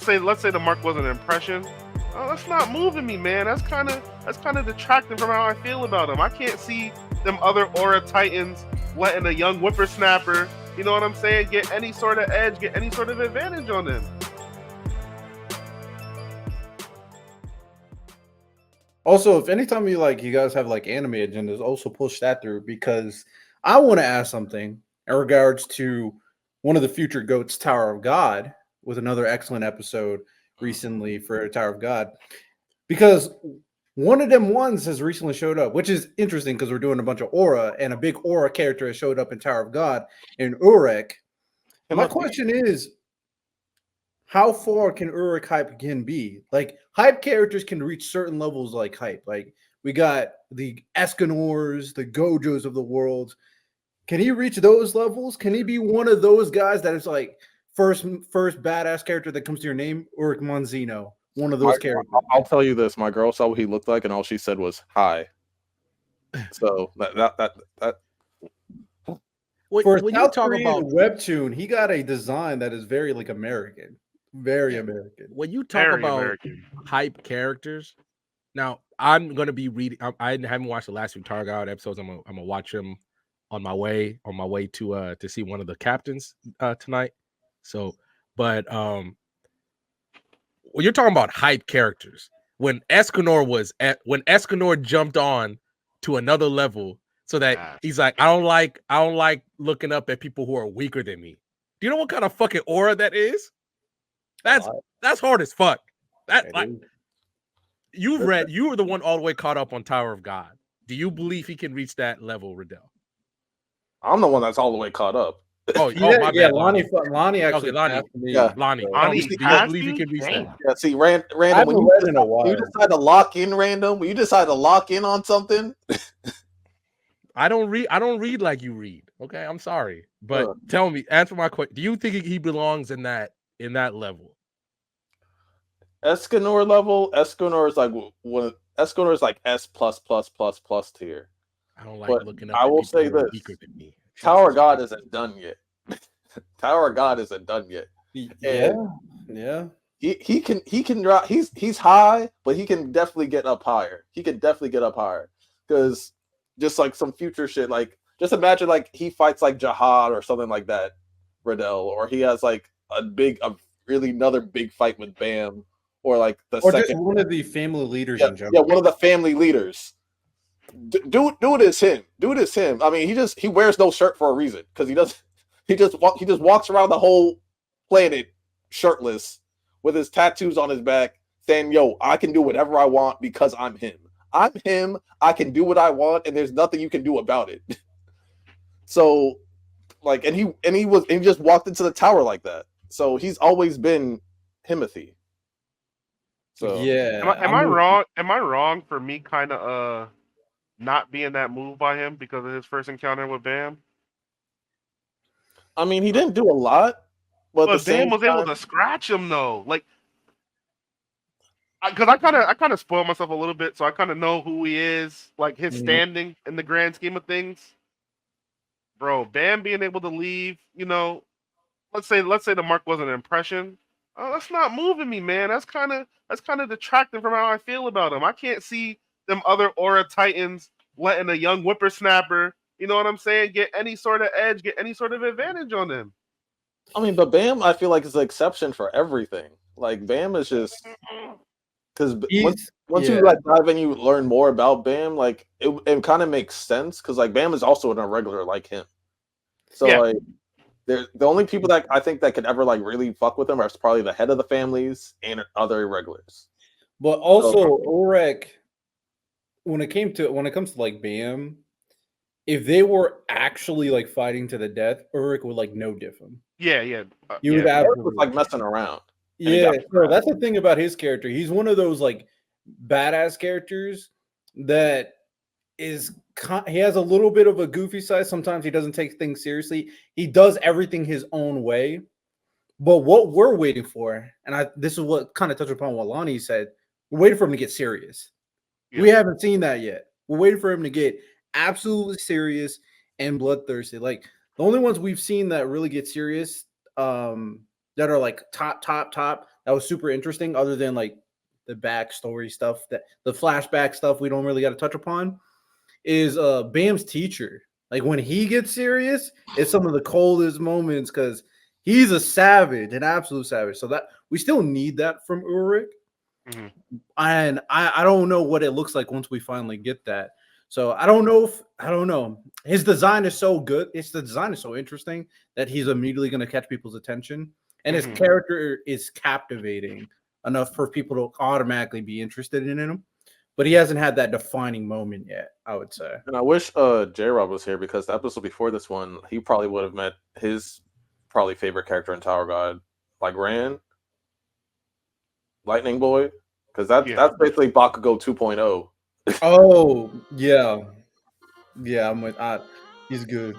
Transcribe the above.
let's say the mark was an impression. Oh, that's not moving me, man. That's kind of detracting from how I feel about him. I can't see them other aura titans letting a young whippersnapper, you know what I'm saying, get any sort of edge, get any sort of advantage on him. Also, if anytime you guys have like anime agendas, also push that through because I want to ask something in regards to one of the future goats, Tower of God, with another excellent episode recently for Tower of God, because one of them ones has recently showed up, which is interesting because we're doing a bunch of aura, and a big aura character has showed up in Tower of God in Urek. My question is, how far can Urek hype can be? Like hype characters can reach certain levels like hype. Like we got the Escanors, the Gojos of the world. Can he reach those levels? Can he be one of those guys that is like first badass character that comes to your name? Urek Mazino, one of those characters. I'll tell you this: my girl saw what he looked like, and all she said was "hi." So that. For a South Korean webtoon, he got a design that is very like American. Very American. When you talk about hype characters, now I'm gonna be reading. I haven't watched the last few Targot episodes. I'm gonna watch them on my way to see one of the captains tonight. So, but when you're talking about hype characters, when Escanor jumped on to another level, so that he's like, I don't like looking up at people who are weaker than me. Do you know what kind of fucking aura that is? That's hard as fuck. That like you were the one all the way caught up on Tower of God. Do you believe he can reach that level, Riddell? I'm the one that's all the way caught up. My bad. Lonnie actually. Okay, Lonnie. Lonnie, do you believe he can reach that? Yeah, see, Random, when you decide to lock in, when you decide to lock in on something. I don't read like you read. Okay, I'm sorry, but tell me, answer my question. Do you think he belongs in that level? Escanor level. Escanor is like Escanor is like S plus tier. I don't like looking up. I will say this: Tower God isn't done yet. Tower God isn't done yet. Yeah. He can drop. He's high, but he can definitely get up higher. Because just like some future shit, like just imagine like he fights like Jihad or something like that, Riddell, or he has like another big fight with Bam, or like just one of the family leaders in general. Yeah, one of the family leaders. Do it as him. I mean, he wears no shirt for a reason because he just walks around the whole planet shirtless with his tattoos on his back, saying, "Yo, I can do whatever I want because I'm him. I'm him. I can do what I want, and there's nothing you can do about it." So, like, and he just walked into the tower like that. So he's always been Himothy. So yeah, am I wrong? Am I wrong for me kind of not being that moved by him because of his first encounter with Bam? I mean, he didn't do a lot, but Bam was able to scratch him though, like. Because I kind of spoiled myself a little bit, so I kind of know who he is, like his standing in the grand scheme of things. Bro, Bam being able to leave, let's say the mark was an impression. Oh, that's not moving me, man. That's kind of detracting from how I feel about him. I can't see them other aura titans letting a young whippersnapper, you know what I'm saying, get any sort of edge, get any sort of advantage on him. I mean, but Bam, I feel like is the exception for everything. Like Bam is just. Because once you like dive in, you learn more about Bam. Like it kind of makes sense because like Bam is also an irregular like him. So like, the only people that I think that could ever like really fuck with him are probably the head of the families and other irregulars. But also Urek, when it comes to like Bam, if they were actually like fighting to the death, Urek would like no diff him. Yeah. You would absolutely like messing around. Yeah, so that's the thing about his character. He's one of those like badass characters that he has a little bit of a goofy side. Sometimes he doesn't take things seriously. He does everything his own way. But what we're waiting for, and this is what kind of touched upon what Lonnie said, we're waiting for him to get serious. Yeah. We haven't seen that yet. We're waiting for him to get absolutely serious and bloodthirsty. Like the only ones we've seen that really get serious, that are like top, that was super interesting, other than like the backstory stuff, that the flashback stuff we don't really got to touch upon, is Bam's teacher. Like when he gets serious, it's some of the coldest moments because he's a savage, an absolute savage. So that we still need that from Urek. Mhm. And I don't know what it looks like once we finally get that. So I don't know. His design is so good. The design is so interesting that he's immediately going to catch people's attention, and his Mhm. character is captivating enough for people to automatically be interested in him. But he hasn't had that defining moment yet, I would say. And I wish J-Rob was here because the episode before this one, he probably would have met his probably favorite character in Tower God, like Ran, Lightning Boy, because Yeah. that's basically Bakugo 2.0. Oh yeah, I'm with. He's good.